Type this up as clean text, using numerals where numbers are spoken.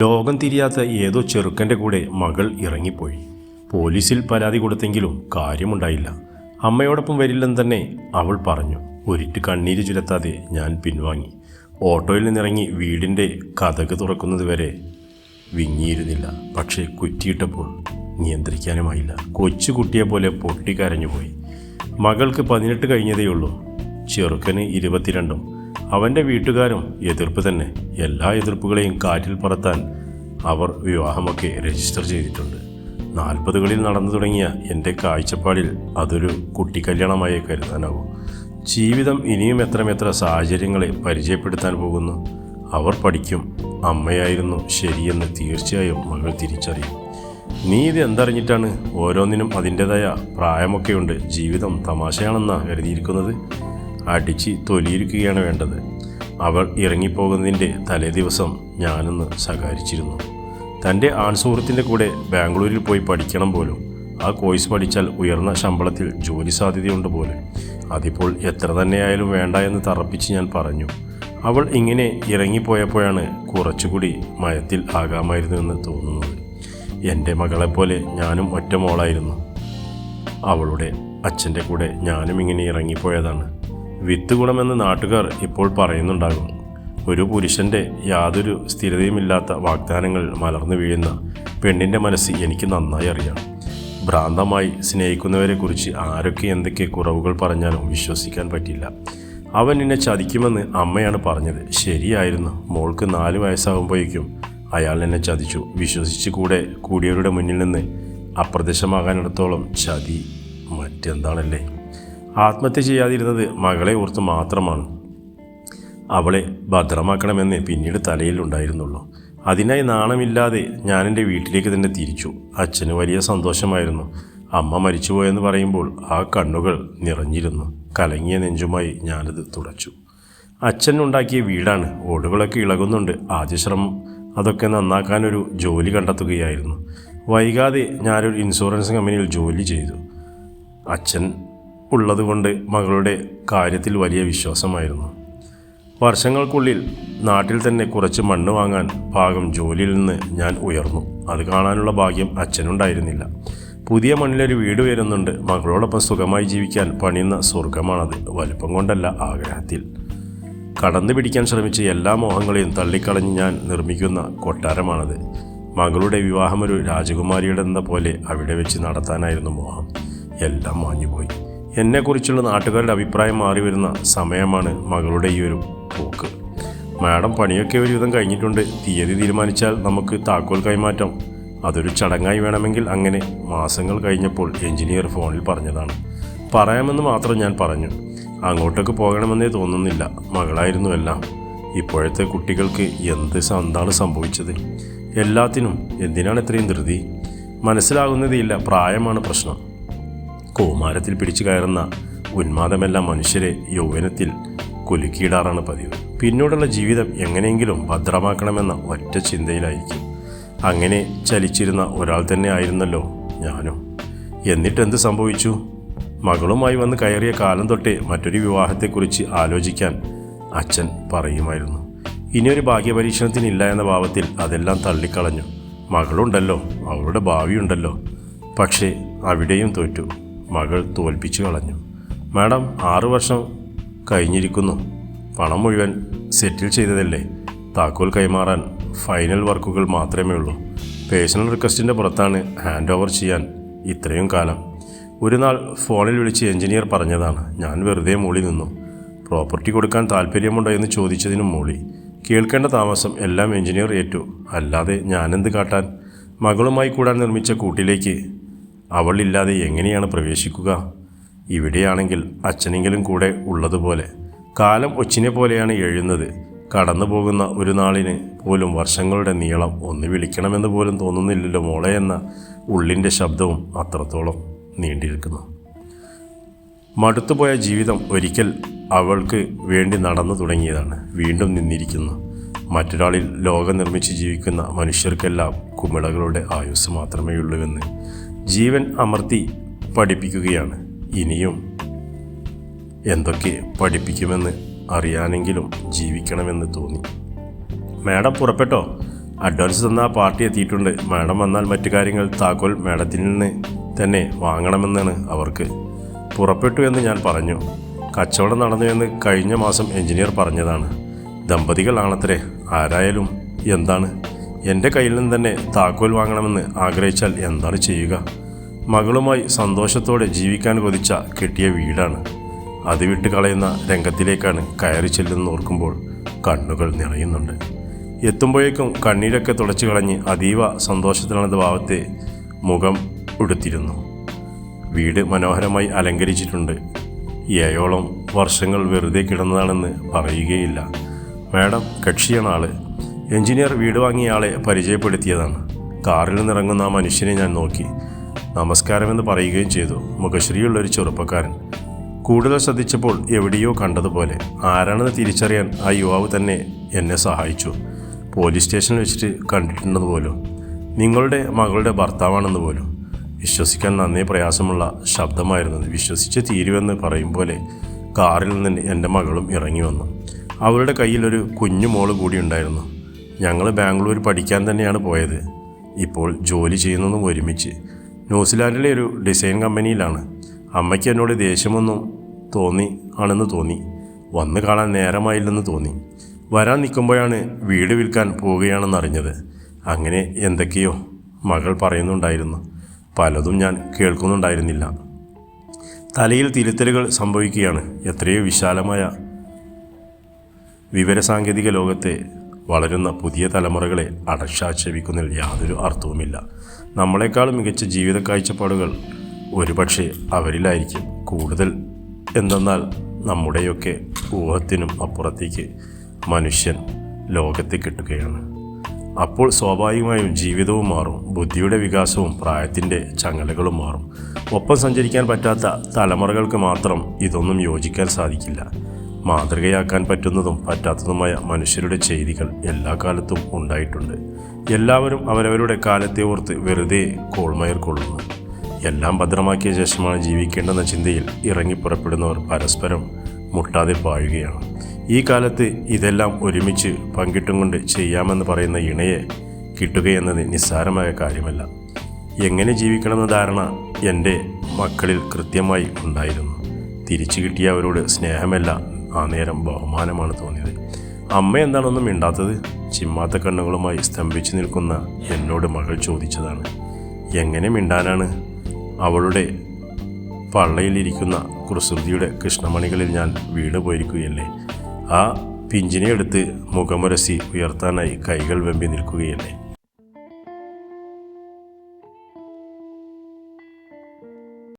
ലോകം തിരിയാത്ത ഏതോ ചെറുക്കൻ്റെ കൂടെ മകൾ ഇറങ്ങിപ്പോയി. പോലീസിൽ പരാതി കൊടുത്തെങ്കിലും കാര്യമുണ്ടായില്ല. അമ്മയോടൊപ്പം വരില്ലെന്ന് തന്നെ അവൾ പറഞ്ഞു. ഒരിറ്റ് കണ്ണീര് ചുരത്താതെ ഞാൻ പിൻവാങ്ങി. ഓട്ടോയിൽ നിന്നിറങ്ങി വീടിൻ്റെ കതക് തുറക്കുന്നത് വരെ വിങ്ങിയിരുന്നില്ല. പക്ഷേ കുറ്റിയിട്ടപ്പോൾ നിയന്ത്രിക്കാനുമായില്ല. കൊച്ചുകുട്ടിയെ പോലെ പൊട്ടിക്കരഞ്ഞുപോയി. മകൾക്ക് 18 കഴിഞ്ഞതേയുള്ളൂ. ചെറുക്കന് 22. അവൻ്റെ വീട്ടുകാരും എതിർപ്പ് തന്നെ. എല്ലാ എതിർപ്പുകളെയും കാറ്റിൽ പറത്താൻ അവർ വിവാഹമൊക്കെ രജിസ്റ്റർ ചെയ്തിട്ടുണ്ട്. 40കളിൽ നടന്നു തുടങ്ങിയ എൻ്റെ കാഴ്ചപ്പാടിൽ അതൊരു കുട്ടിക്കല്യാണമായി കരുതാനാവും. ജീവിതം ഇനിയും എത്രമെത്ര സാഹചര്യങ്ങളെ പരിചയപ്പെടുത്താൻ പോകുന്നു. അവർ പഠിക്കും. അമ്മയായിരുന്നു ശരിയെന്ന് തീർച്ചയായും മകൾ തിരിച്ചറിയും. നീ ഇത് എന്തറിഞ്ഞിട്ടാണ്? ഓരോന്നിനും അതിൻ്റെതായ പ്രായമൊക്കെയുണ്ട്. ജീവിതം തമാശയാണെന്നാണ് കരുതിയിരിക്കുന്നത്. അടിച്ച് തൊലിയിരിക്കുകയാണ് വേണ്ടത്. അവൾ ഇറങ്ങിപ്പോകുന്നതിൻ്റെ തലേ ദിവസം ഞാനൊന്ന് ശകാരിച്ചിരുന്നു. തൻ്റെ ആൺസുഹൃത്തിൻ്റെ കൂടെ ബാംഗ്ലൂരിൽ പോയി പഠിക്കണം പോലും. ആ കോഴ്സ് പഠിച്ചാൽ ഉയർന്ന ശമ്പളത്തിൽ ജോലി സാധ്യതയുണ്ട് പോലും. അതിപ്പോൾ എത്ര തന്നെയായാലും വേണ്ട എന്ന് തറപ്പിച്ച് ഞാൻ പറഞ്ഞു. അവൾ ഇങ്ങനെ ഇറങ്ങിപ്പോയപ്പോഴാണ് കുറച്ചുകൂടി മയത്തിൽ ആകാമായിരുന്നു എന്ന് തോന്നുന്നത്. എൻ്റെ മകളെപ്പോലെ ഞാനും ഒറ്റ മോളായിരുന്നു. അവളുടെ അച്ഛൻ്റെ കൂടെ ഞാനും ഇങ്ങനെ ഇറങ്ങിപ്പോയതാണ്. വിത്ത് ഗുണമെന്ന് നാട്ടുകാർ ഇപ്പോൾ പറയുന്നുണ്ടാകും. ഒരു പുരുഷൻ്റെ യാതൊരു സ്ഥിരതയുമില്ലാത്ത വാഗ്ദാനങ്ങൾ മലർന്നു വീഴുന്ന പെണ്ണിൻ്റെ മനസ്സ് എനിക്ക് നന്നായി അറിയാം. ഭ്രാന്തമായി സ്നേഹിക്കുന്നവരെക്കുറിച്ച് ആരൊക്കെ എന്തൊക്കെ കുറവുകൾ പറഞ്ഞാലും വിശ്വസിക്കാൻ പറ്റില്ല. അവൻ എന്നെ ചതിക്കുമെന്ന് അമ്മയാണ് പറഞ്ഞത്. ശരിയായിരുന്നു. മോൾക്ക് 4 വയസ്സാകുമ്പോഴേക്കും അയാൾ എന്നെ ചതിച്ചു. വിശ്വസിച്ച് കൂടിയവരുടെ മുന്നിൽ നിന്ന് അപ്രത്യക്ഷമാകാനിടത്തോളം ചതി മറ്റെന്താണല്ലേ. ആത്മഹത്യ ചെയ്യാതിരുന്നത് മകളെ ഓർത്ത് മാത്രമാണ്. അവളെ ഭദ്രമാക്കണമെന്ന് പിന്നീട് തലയിലുണ്ടായിരുന്നുള്ളൂ. അതിനായി നാണമില്ലാതെ ഞാൻ എൻ്റെ വീട്ടിലേക്ക് തന്നെ തിരിച്ചു. അച്ഛന് വലിയ സന്തോഷമായിരുന്നു. അമ്മ മരിച്ചുപോയെന്ന് പറയുമ്പോൾ ആ കണ്ണുകൾ നിറഞ്ഞിരുന്നു. കലങ്ങിയ നെഞ്ചുമായി ഞാനത് തുടച്ചു. അച്ഛൻ ഉണ്ടാക്കിയ വീടാണ്. ഓടുകളൊക്കെ ഇളകുന്നുണ്ട്. ആദ്യ ശ്രമം അതൊക്കെ നന്നാക്കാനൊരു ജോലി കണ്ടെത്തുകയായിരുന്നു. വൈകാതെ ഞാനൊരു ഇൻഷുറൻസ് കമ്പനിയിൽ ജോലി ചെയ്തു. അച്ഛൻ ഉള്ളതുകൊണ്ട് മകളുടെ കാര്യത്തിൽ വലിയ വിശ്വാസമായിരുന്നു. വർഷങ്ങൾക്കുള്ളിൽ നാട്ടിൽ തന്നെ കുറച്ച് മണ്ണ് വാങ്ങാൻ പാകം ജോലിയിൽ നിന്ന് ഞാൻ ഉയർന്നു. അത് കാണാനുള്ള ഭാഗ്യം അച്ഛനുണ്ടായിരുന്നില്ല. പുതിയ മണ്ണിലൊരു വീട് വരുന്നുണ്ട്. മകളോടൊപ്പം സുഖമായി ജീവിക്കാൻ പണിയുന്ന സ്വർഗമാണത്. വലുപ്പം കൊണ്ടല്ല, ആഗ്രഹത്തിൽ. കടന്നു പിടിക്കാൻ ശ്രമിച്ച എല്ലാ മോഹങ്ങളെയും തള്ളിക്കളഞ്ഞ് ഞാൻ നിർമ്മിക്കുന്ന കൊട്ടാരമാണത്. മകളുടെ വിവാഹം ഒരു രാജകുമാരിയുടെ എന്ന പോലെ അവിടെ വെച്ച് നടത്താനായിരുന്നു മോഹം. എല്ലാം മാഞ്ഞുപോയി. എന്നെക്കുറിച്ചുള്ള നാട്ടുകാരുടെ അഭിപ്രായം മാറി വരുന്ന സമയമാണ് മകളുടെ ഈ ഒരു പോക്ക്. മാഡം, പണിയൊക്കെ ഒരുവിധം കഴിഞ്ഞിട്ടുണ്ട്. തീയതി തീരുമാനിച്ചാൽ നമുക്ക് താക്കോൽ കൈമാറ്റം. അതൊരു ചടങ്ങായി വേണമെങ്കിൽ അങ്ങനെ. മാസങ്ങൾ കഴിഞ്ഞപ്പോൾ എഞ്ചിനീയർ ഫോണിൽ പറഞ്ഞതാണ്. പറയാമെന്ന് മാത്രം ഞാൻ പറഞ്ഞു. അങ്ങോട്ടേക്ക് പോകണമെന്നേ തോന്നുന്നില്ല. മകളായിരുന്നു എല്ലാം. ഇപ്പോഴത്തെ കുട്ടികൾക്ക് എന്താണ് സംഭവിച്ചത്? എല്ലാത്തിനും എന്തിനാണ് ഇത്രയും ധൃതി? മനസ്സിലാകുന്നതേയില്ല. പ്രായമാണ് പ്രശ്നം. കൗമാരത്തിൽ പിടിച്ചു കയറുന്ന ഉന്മാദമെല്ലാം മനുഷ്യരെ യൗവനത്തിൽ കുലുക്കിയിടാറാണ് പതിവ്. പിന്നീടുള്ള ജീവിതം എങ്ങനെയെങ്കിലും ഭദ്രമാക്കണമെന്ന ഒറ്റ ചിന്തയിലായിരിക്കും. അങ്ങനെ ചലിച്ചിരുന്ന ഒരാൾ തന്നെ ആയിരുന്നല്ലോ ഞാനും. എന്നിട്ടെന്ത് സംഭവിച്ചു? മകളുമായി വന്ന് കയറിയ കാലം തൊട്ടേ മറ്റൊരു വിവാഹത്തെക്കുറിച്ച് ആലോചിക്കാൻ അച്ഛൻ പറയുമായിരുന്നു. ഇനിയൊരു ഭാഗ്യപരീക്ഷണത്തിനില്ല എന്ന ഭാവത്തിൽ അതെല്ലാം തള്ളിക്കളഞ്ഞു. മകളുണ്ടല്ലോ, അവളുടെ ഭാവിയുണ്ടല്ലോ. പക്ഷേ അവിടെയും തോറ്റു. മകൾ തോൽപ്പിച്ചു കളഞ്ഞു. മാഡം, 6 വർഷം കഴിഞ്ഞിരിക്കുന്നു. പണം മുഴുവൻ സെറ്റിൽ ചെയ്തതല്ലേ. താക്കോൽ കൈമാറാൻ ഫൈനൽ വർക്കുകൾ മാത്രമേ ഉള്ളൂ. പേഴ്സണൽ റിക്വസ്റ്റിൻ്റെ പുറത്താണ് ഹാൻഡ് ഓവർ ചെയ്യാൻ ഇത്രയും കാലം. ഒരു നാൾ ഫോണിൽ വിളിച്ച് എഞ്ചിനീയർ പറഞ്ഞതാണ്. ഞാൻ വെറുതെ മൂളി നിന്നു. പ്രോപ്പർട്ടി കൊടുക്കാൻ താല്പര്യമുണ്ടോ എന്ന് ചോദിച്ചതിനും മൂളി. കേൾക്കേണ്ട താമസം എല്ലാം എഞ്ചിനീയർ ഏറ്റു. അല്ലാതെ ഞാനെന്ത് കാട്ടാൻ? മകളുമായി കൂടാൻ നിർമ്മിച്ച കൂട്ടിലേക്ക് അവളില്ലാതെ എങ്ങനെയാണ് പ്രവേശിക്കുക? ഇവിടെയാണെങ്കിൽ അച്ഛനെങ്കിലും കൂടെ ഉള്ളതുപോലെ. കാലം ഒച്ചിനെ പോലെയാണ് എഴുന്നത്. കടന്നു പോകുന്ന ഒരു നാളിന് പോലും വർഷങ്ങളുടെ നീളം. ഒന്ന് വിളിക്കണമെന്ന് പോലും തോന്നുന്നില്ലല്ലോ മോളെ എന്ന ഉള്ളിൻ്റെ ശബ്ദവും അത്രത്തോളം നീണ്ടിരിക്കുന്നു. മടുത്തുപോയ ജീവിതം ഒരിക്കൽ അവൾക്ക് വേണ്ടി നടന്നു തുടങ്ങിയതാണ്. വീണ്ടും നിന്നിരിക്കുന്നു. മറ്റൊരാളിൽ ലോകം നിർമ്മിച്ച് ജീവിക്കുന്ന മനുഷ്യർക്കെല്ലാം കുമിളകളുടെ ആയുസ് മാത്രമേ ഉള്ളൂവെന്ന് ജീവൻ അമർത്തി പഠിപ്പിക്കുകയാണ്. ഇനിയും എന്തൊക്കെ പഠിപ്പിക്കുമെന്ന് അറിയാനെങ്കിലും ജീവിക്കണമെന്ന് തോന്നി. മാഡം പുറപ്പെട്ടോ? അഡ്വാൻസ് തന്ന ആ പാർട്ടി എത്തിയിട്ടുണ്ട്. മാഡം വന്നാൽ മറ്റു കാര്യങ്ങൾ താക്കോൽ മാഡത്തിൽ നിന്ന് തന്നെ വാങ്ങണമെന്നാണ് അവർക്ക്. പുറപ്പെട്ടു എന്ന് ഞാൻ പറഞ്ഞു. കച്ചവടം നടന്നു എന്ന് കഴിഞ്ഞ മാസം എഞ്ചിനീയർ പറഞ്ഞതാണ്. ദമ്പതികളാണത്രേ. ആരായാലും എന്താണ്, എൻ്റെ കയ്യിൽ നിന്ന് തന്നെ താക്കോൽ വാങ്ങണമെന്ന് ആഗ്രഹിച്ചാൽ എന്താണ് ചെയ്യുക? മകളുമായി സന്തോഷത്തോടെ ജീവിക്കാൻ കൊതിച്ച കെട്ടിയ വീടാണ്. അത് വിട്ട് കളയുന്ന രംഗത്തിലേക്കാണ് കയറി ചെല്ലുന്ന ഓർക്കുമ്പോൾ കണ്ണുകൾ നിറയുന്നുണ്ട്. എത്തുമ്പോഴേക്കും കണ്ണീരൊക്കെ തുടച്ചു കളഞ്ഞ് അതീവ സന്തോഷത്തിലാണത് ഭാവത്തെ മുഖം ഉടുത്തിരുന്നു. വീട് മനോഹരമായി അലങ്കരിച്ചിട്ടുണ്ട്. 7ഓളം വർഷങ്ങൾ വെറുതെ കിടന്നതാണെന്ന് പറയുകയില്ല. മാഡം കക്ഷിയാണ് ആള്. എഞ്ചിനീയർ വീട് വാങ്ങിയ ആളെ പരിചയപ്പെടുത്തിയതാണ്. കാറിൽ നിന്നിറങ്ങുന്ന ആ മനുഷ്യനെ ഞാൻ നോക്കി. നമസ്കാരമെന്ന് പറയുകയും ചെയ്തു. മുഖശ്രീയുള്ളൊരു ചെറുപ്പക്കാരൻ. കൂടുതൽ ശ്രദ്ധിച്ചപ്പോൾ എവിടെയോ കണ്ടതുപോലെ. ആരാണെന്ന് തിരിച്ചറിയാൻ ആ യുവാവ് തന്നെ എന്നെ സഹായിച്ചു. പോലീസ് സ്റ്റേഷനിൽ വെച്ചിട്ട് കണ്ടിട്ടുണ്ടെന്ന് പോലും. നിങ്ങളുടെ മകളുടെ ഭർത്താവാണെന്ന് പോലും. വിശ്വസിക്കാൻ നന്നേ പ്രയാസമുള്ള ശബ്ദമായിരുന്നത്. വിശ്വസിച്ച് തീരുവെന്ന് പറയും പോലെ കാറിൽ നിന്ന് എൻ്റെ മകളും ഇറങ്ങി വന്നു. അവരുടെ കയ്യിൽ ഒരു കുഞ്ഞു മോള് കൂടി ഉണ്ടായിരുന്നു. ഞങ്ങൾ ബാംഗ്ലൂർ പഠിക്കാൻ തന്നെയാണ് പോയത്. ഇപ്പോൾ ജോലി ചെയ്യുന്നതും ഒരുമിച്ച്. ന്യൂസിലാൻഡിലെ ഒരു ഡിസൈൻ കമ്പനിയിലാണ്. അമ്മയ്ക്ക് എന്നോട് ദേഷ്യമൊന്നും ആണെന്ന് തോന്നി. വന്ന് കാണാൻ നേരമായില്ലെന്ന് തോന്നി. വരാൻ നിൽക്കുമ്പോഴാണ് വീട് വിൽക്കാൻ പോവുകയാണെന്ന് അറിഞ്ഞത്. അങ്ങനെ എന്തൊക്കെയോ മകൾ പറയുന്നുണ്ടായിരുന്നു. പലതും ഞാൻ കേൾക്കുന്നുണ്ടായിരുന്നില്ല. തലയിൽ തിരുത്തലുകൾ സംഭവിക്കുകയാണ്. എത്രയോ വിശാലമായ വിവരസാങ്കേതിക ലോകത്തെ വളരുന്ന പുതിയ തലമുറകളെ അടച്ചാക്ഷേപിക്കുന്നതിൽ യാതൊരു അർത്ഥവുമില്ല. നമ്മളെക്കാളും മികച്ച ജീവിത കാഴ്ചപ്പാടുകൾ ഒരുപക്ഷെ അവരിലായിരിക്കും കൂടുതൽ. എന്തെന്നാൽ നമ്മുടെയൊക്കെ ഊഹത്തിനും അപ്പുറത്തേക്ക് മനുഷ്യൻ ലോകത്തെ കിട്ടുകയാണ്. അപ്പോൾ സ്വാഭാവികമായും ജീവിതവും മാറും. ബുദ്ധിയുടെ വികാസവും പ്രായത്തിൻ്റെ ചങ്ങലകളും മാറും. ഒപ്പം സഞ്ചരിക്കാൻ പറ്റാത്ത തലമുറകൾക്ക് മാത്രം ഇതൊന്നും യോജിക്കാൻ സാധിക്കില്ല. മാതൃകയാക്കാൻ പറ്റുന്നതും പറ്റാത്തതുമായ മനുഷ്യരുടെ ചെയ്തികൾ എല്ലാ കാലത്തും ഉണ്ടായിട്ടുണ്ട്. എല്ലാവരും അവരവരുടെ കാലത്തെ ഓർത്ത് വെറുതെ കോൾമയർ കൊള്ളുന്നു. എല്ലാം ഭദ്രമാക്കിയ ശേഷമാണ് ജീവിക്കേണ്ടെന്ന ചിന്തയിൽ ഇറങ്ങിപ്പുറപ്പെടുന്നവർ പരസ്പരം മുട്ടാതെ പാഴുകയാണ്. ഈ കാലത്ത് ഇതെല്ലാം ഒരുമിച്ച് പങ്കിട്ടും കൊണ്ട് ചെയ്യാമെന്ന് പറയുന്ന ഇണയെ കിട്ടുകയെന്നത് നിസ്സാരമായ കാര്യമല്ല. എങ്ങനെ ജീവിക്കണമെന്ന ധാരണ എൻ്റെ മക്കളിൽ കൃത്യമായി ഉണ്ടായിരുന്നു. തിരിച്ചു കിട്ടിയ അവരോട് സ്നേഹമല്ല, ആ നേരം ബഹുമാനമാണ് തോന്നിയത്. അമ്മ എന്താണൊന്നും മിണ്ടാത്തത്? ചിമ്മാത്ത കണ്ണുകളുമായി സ്തംഭിച്ചു നിൽക്കുന്ന എന്നോട് മകൾ ചോദിച്ചതാണ്. എങ്ങനെ മിണ്ടാനാണ്? അവളുടെ പള്ളയിലിരിക്കുന്ന കുസൃതിയുടെ കൃഷ്ണമണികളിൽ ഞാൻ വീണ് പോയിരിക്കുകയല്ലേ. ആ പിഞ്ചിനെ എടുത്ത് മുഖമുരസി ഉയർത്താനായി കൈകൾ വെമ്പി നിൽക്കുകയല്ലേ.